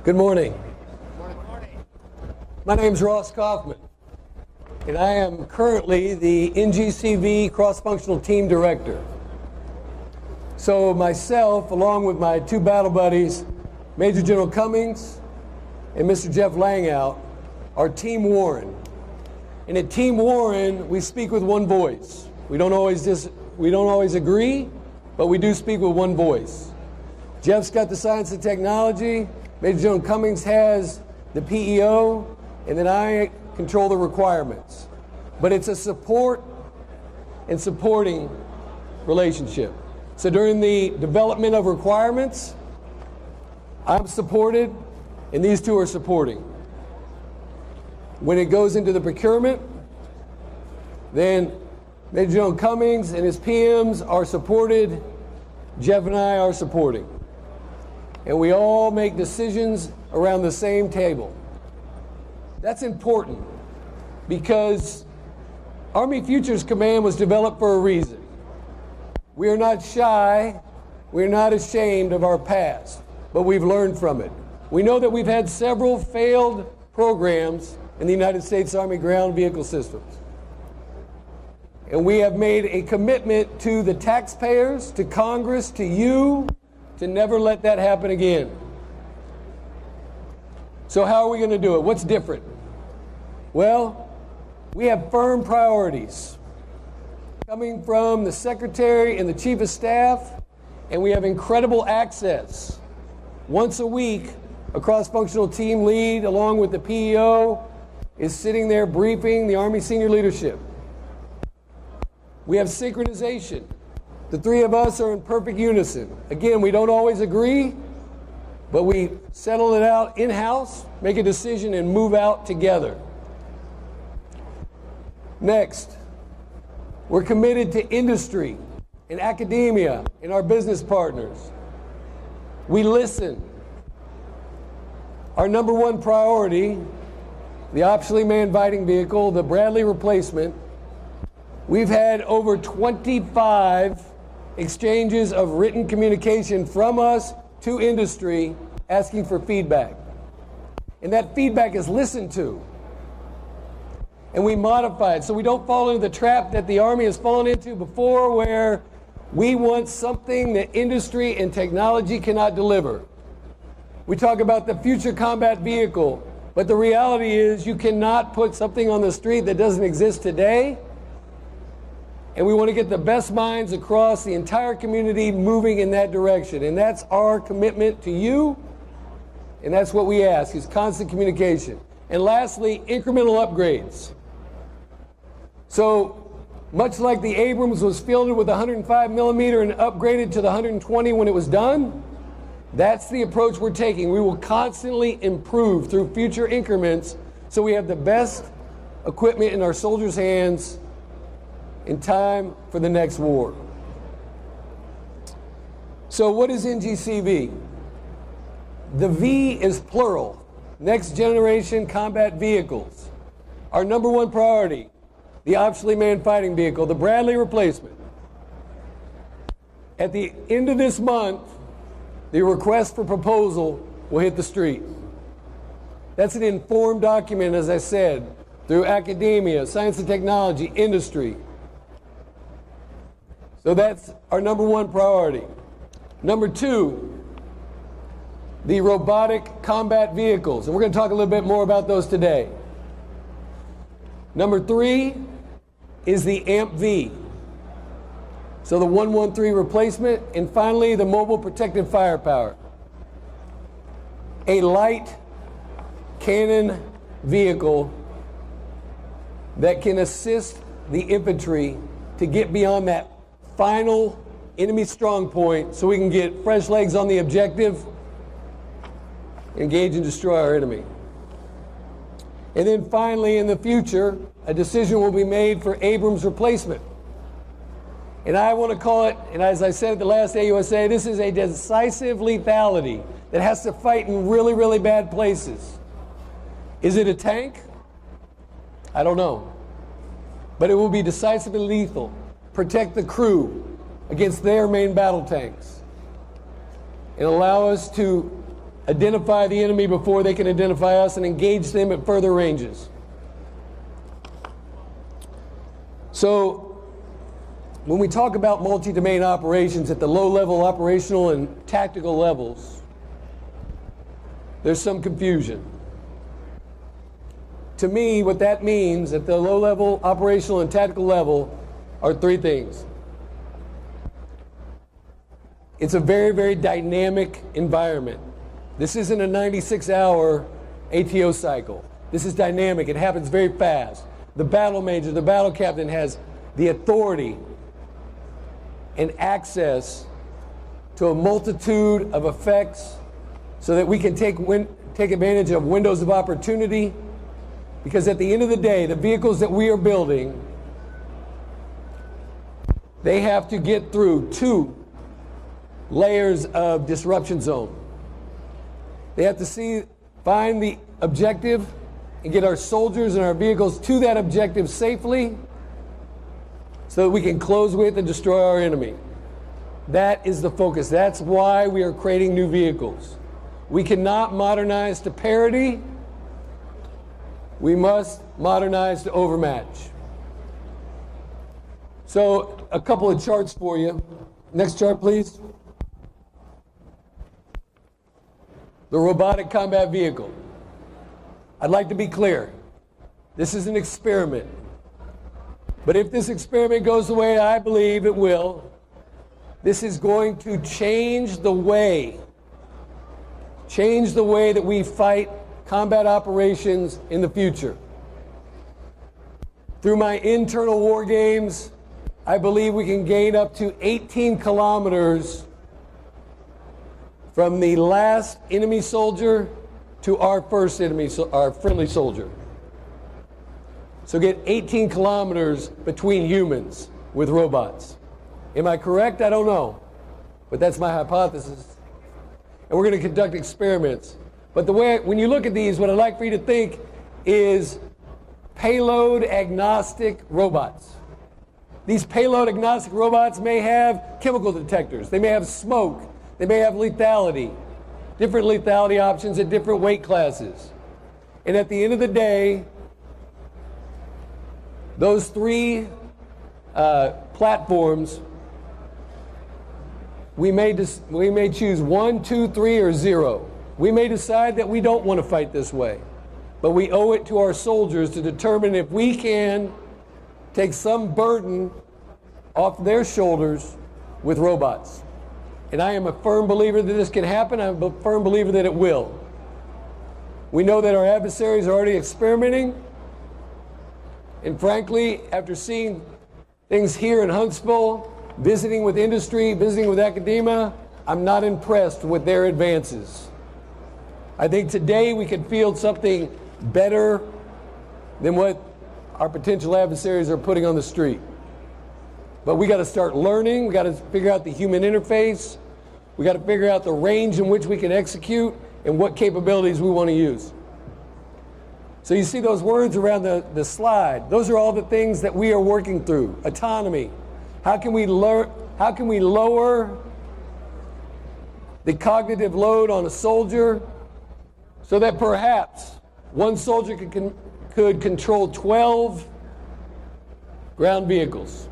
Good morning. My name is Ross Coffman, and I am currently the NGCV Cross-Functional Team Director. So myself, along with my two battle buddies, Major General Cummings and Mr. Jeff Langhout, are Team Warren. And at Team Warren, we speak with one voice. We don't always agree, but we do speak with one voice. Jeff's got the science and technology, Major General Cummings has the PEO, and then I control the requirements. But it's a support and supporting relationship. So during the development of requirements, I'm supported, and these two are supporting. When it goes into the procurement, then Major General Cummings and his PMs are supported, Jeff and I are supporting. And we all make decisions around the same table. That's important because Army Futures Command was developed for a reason. We are not shy, we are not ashamed of our past, but we've learned from it. We know that we've had several failed programs in the United States Army ground vehicle systems. And we have made a commitment to the taxpayers, to Congress, to you, to never let that happen again. So how are we going to do it? What's different? Well, we have firm priorities coming from the Secretary and the Chief of Staff, and we have incredible access. Once a week, a cross-functional team lead, along with the PEO, is sitting there briefing the Army senior leadership. We have synchronization. The three of us are in perfect unison. Again, we don't always agree, but we settle it out in-house, make a decision, and move out together. Next, we're committed to industry and academia and our business partners. We listen. Our number one priority, the optionally manned fighting vehicle, the Bradley replacement, we've had over 25 exchanges of written communication from us to industry asking for feedback. And that feedback is listened to. And we modify it so we don't fall into the trap that the Army has fallen into before, where we want something that industry and technology cannot deliver. We talk about the future combat vehicle, but the reality is you cannot put something on the street that doesn't exist today. And we want to get the best minds across the entire community moving in that direction. And that's our commitment to you. And that's what we ask, is constant communication. And lastly, incremental upgrades. So much like the Abrams was fielded with 105 millimeter and upgraded to the 120 when it was done, that's the approach we're taking. We will constantly improve through future increments so we have the best equipment in our soldiers' hands in time for the next war. So what is NGCV? The V is plural, next generation combat vehicles. Our number one priority, the optionally manned fighting vehicle, the Bradley replacement. At the end of this month, the request for proposal will hit the street. That's an informed document, as I said, through academia, science and technology, industry. So that's our number one priority. Number two, the robotic combat vehicles. And we're going to talk a little bit more about those today. Number three is the AMP-V. So the 113 replacement. And finally, the mobile protective firepower. A light cannon vehicle that can assist the infantry to get beyond that final enemy strong point so we can get fresh legs on the objective, engage and destroy our enemy. And then finally, in the future, a decision will be made for Abrams replacement. And I want to call it, and as I said at the last AUSA, this is a decisive lethality that has to fight in really, really bad places. Is it a tank? I don't know. But it will be decisively lethal. Protect the crew against their main battle tanks and allow us to identify the enemy before they can identify us, and engage them at further ranges. So when we talk about multi-domain operations at the low-level operational and tactical levels, there's some confusion. To me, what that means at the low-level operational and tactical level are three things. It's a very, very dynamic environment. This isn't a 96-hour ATO cycle. This is dynamic. It happens very fast. The battle major, the battle captain has the authority and access to a multitude of effects so that we can take advantage of windows of opportunity, because at the end of the day, the vehicles that we are building, they have to get through 2 layers of disruption zone. They have to find the objective and get our soldiers and our vehicles to that objective safely so that we can close with and destroy our enemy. That is the focus. That's why we are creating new vehicles. We cannot modernize to parity. We must modernize to overmatch. So a couple of charts for you. Next chart, please. The robotic combat vehicle. I'd like to be clear. This is an experiment. But if this experiment goes the way I believe it will, this is going to change the way that we fight combat operations in the future. Through my internal war games, I believe we can gain up to 18 kilometers from the last enemy soldier to our first enemy, our friendly soldier. So get 18 kilometers between humans with robots. Am I correct? I don't know. But that's my hypothesis. And we're going to conduct experiments. But when you look at these, what I'd like for you to think is payload agnostic robots. These payload agnostic robots may have chemical detectors. They may have smoke. They may have lethality. Different lethality options at different weight classes. And at the end of the day, those 3 platforms, we may choose 1, 2, 3, or 0. We may decide that we don't want to fight this way, but we owe it to our soldiers to determine if we can take some burden off their shoulders with robots. And I am a firm believer that this can happen. I'm a firm believer that it will. We know that our adversaries are already experimenting. And frankly, after seeing things here in Huntsville, visiting with industry, visiting with academia, I'm not impressed with their advances. I think today we can field something better than what our potential adversaries are putting on the street. But we got to start learning. We got to figure out the human interface. We got to figure out the range in which we can execute and what capabilities we want to use. So you see those words around the slide. Those are all the things that we are working through. Autonomy. How can we lower the cognitive load on a soldier so that perhaps one soldier could control 12 ground vehicles?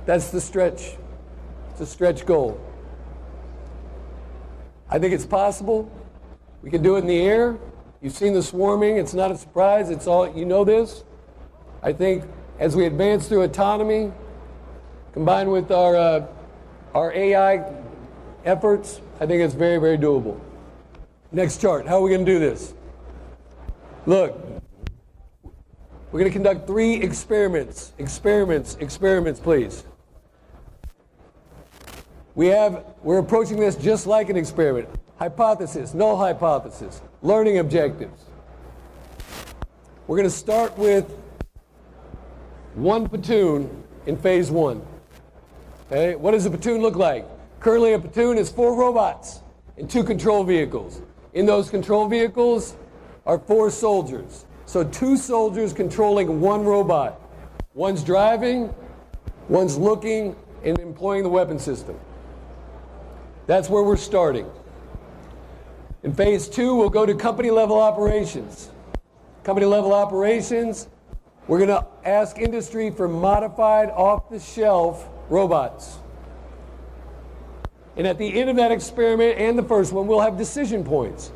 That's the stretch. It's a stretch goal. I think it's possible. We can do it in the air. You've seen the swarming. It's not a surprise. It's all, you know this. I think as we advance through autonomy, combined with our AI efforts, I think it's very, very doable. Next chart. How are we going to do this? Look, we're going to conduct 3 experiments. Experiments, please. We're approaching this just like an experiment. Hypothesis, null hypothesis, learning objectives. We're going to start with 1 platoon in phase 1. Okay, what does a platoon look like? Currently a platoon is 4 robots and 2 control vehicles. In those control vehicles are 4 soldiers. So 2 soldiers controlling 1 robot. One's driving, one's looking and employing the weapon system. That's where we're starting. In phase 2, we'll go to company level operations. Company level operations, we're going to ask industry for modified off-the-shelf robots. And at the end of that experiment and the first one, we'll have decision points.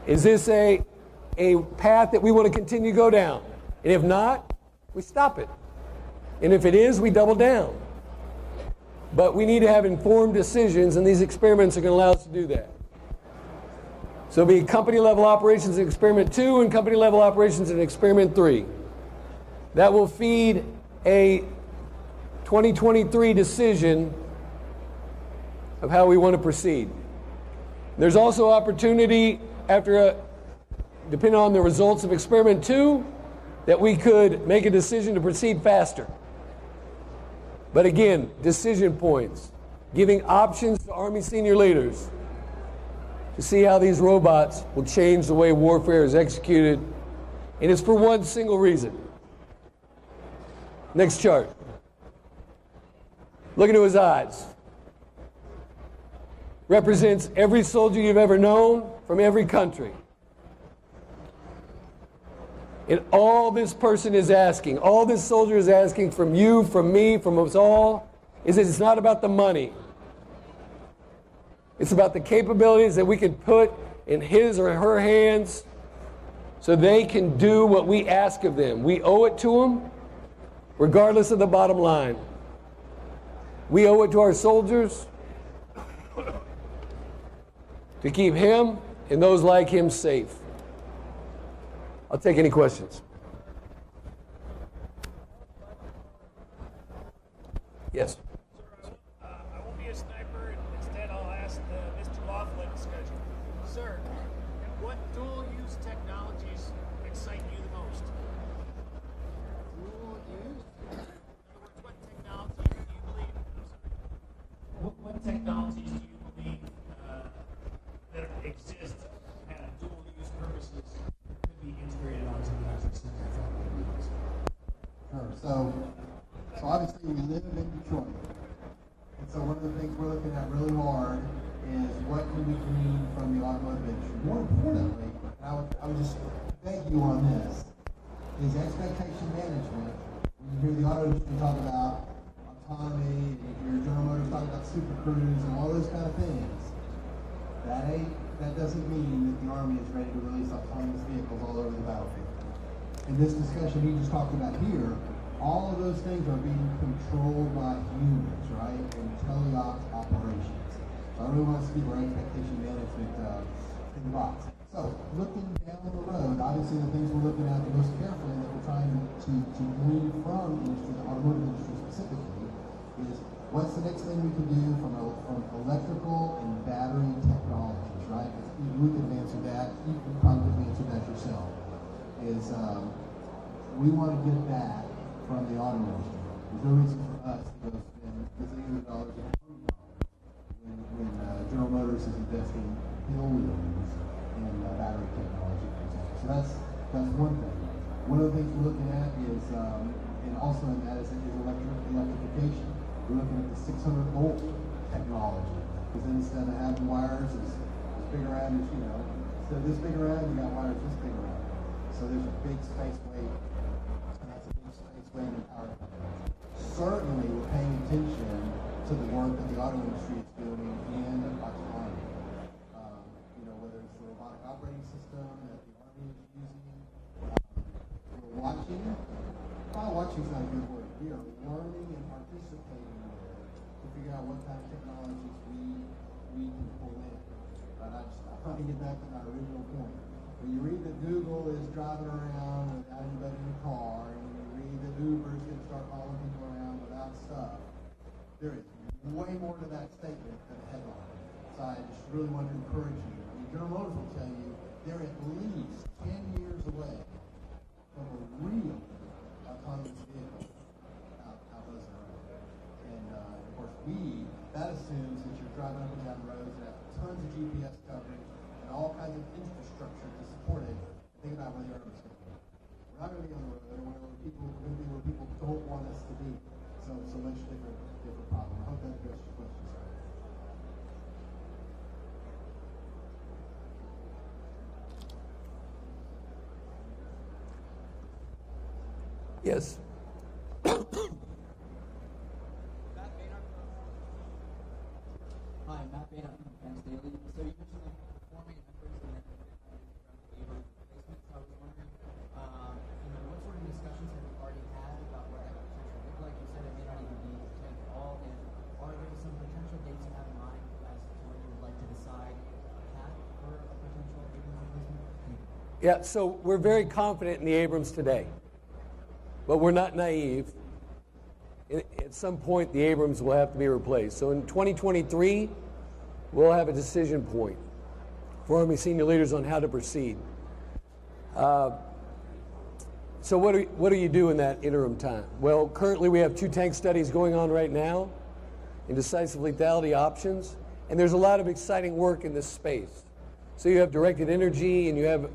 Is this a path that we want to continue to go down? And if not, we stop it. And if it is, we double down. But we need to have informed decisions, and these experiments are going to allow us to do that. So it'll be company level operations in experiment 2 and company level operations in experiment 3. That will feed a 2023 decision of how we want to proceed. There's also opportunity depending on the results of experiment 2, that we could make a decision to proceed faster. But again, decision points, giving options to Army senior leaders to see how these robots will change the way warfare is executed. And it's for one single reason. Next chart. Look into his eyes. Represents every soldier you've ever known from every country. And all this person is asking, all this soldier is asking from you, from me, from us all, is that it's not about the money. It's about the capabilities that we can put in his or her hands so they can do what we ask of them. We owe it to them, regardless of the bottom line. We owe it to our soldiers to keep him and those like him safe. I'll take any questions. Yes. Sir, I won't be a sniper. Instead, I'll ask Mr. Laughlin discussion. Sir, what dual-use technologies excite you the most? Dual-use? In other words, what technologies do you believe? What technologies do you believe that exist and have dual-use purposes could be integrated onto the United States? Sure. So obviously we live in Detroit. And so one of the things we're looking at really hard is what can we glean from the automotive industry. More importantly, I would just beg you on this, is expectation management. When you hear the auto industry talk about autonomy, and you hear General Motors talk about super cruise and all those kind of things, that doesn't mean that the Army is ready to release autonomous vehicles all over the battlefield. In this discussion you just talked about here, all of those things are being controlled by humans, right? In teleops operations. So I really want to keep our expectation management in the box. So looking down the road, obviously the things we're looking at the most carefully that we're trying to glean from industry, the automotive industry specifically, is what's the next thing we can do from electrical and battery technologies, right? You can answer that. You can probably answer that yourself. We want to get that from the auto industry. There's no reason for us to go spend gazillions of dollars when General Motors is investing billions in battery technology, for example. So that's one thing. One of the things we're looking at is, and also in that is electrification. We're looking at the 600 volt technology, because then instead of having wires as big around as, instead of this big around, you got wires this big around. So there's a big space weight, and that's a big space weight in power company. Certainly, we're paying attention to the work that the auto industry is doing in autonomy. Whether it's the robotic operating system that the Army is using. We're watching. Probably watching is not a good word. We are learning and participating to figure out what kind of technologies we can pull in. But I'm trying to get back to my original point. When you read that Google is driving around without anybody in the car, and when you read that Uber is going to start hauling people around without stuff, there is way more to that statement than a headline. So I just really want to encourage you. General Motors will tell you they're at least 10 years away from a real autonomous vehicle out buzzing around. And of course, that assumes that you're driving up and down roads that have tons of GPS coverage and all kinds of infrastructure to support it. Think about where the Army's going to be. We're not going to be on the road. We're going to be where people don't want us to be. So it's a much different problem. I hope that addresses your question, sir. Yes. Hi, Matt Bain from Defense Daily. So you mentioned like forming efforts to benefit from the Abrams replacement. So I was wondering, what sort of discussions have you already had about what that could potentially look like? You said it may not even be tank at all. And are there some potential dates you have in mind as to when you would like to decide a path for a potential Abrams replacement? Yeah, so we're very confident in the Abrams today, but we're not naive. At some point, the Abrams will have to be replaced. So in 2023, we'll have a decision point for Army senior leaders on how to proceed. So what do you do in that interim time? Well, currently we have 2 tank studies going on right now in decisive lethality options, and there's a lot of exciting work in this space. So you have directed energy, and you have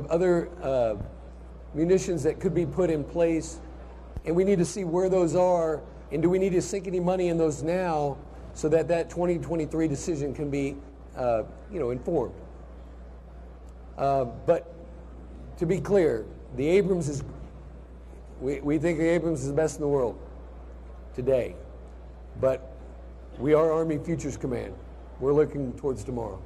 other munitions that could be put in place. And we need to see where those are, and do we need to sink any money in those now so that that 2023 decision can be, informed. But to be clear, the Abrams is, we think the Abrams is the best in the world today. But we are Army Futures Command. We're looking towards tomorrow.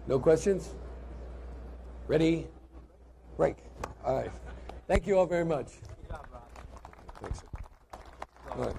No questions? Ready? Break. All right. Thank you all very much. Good job, Rob. Thanks. All right.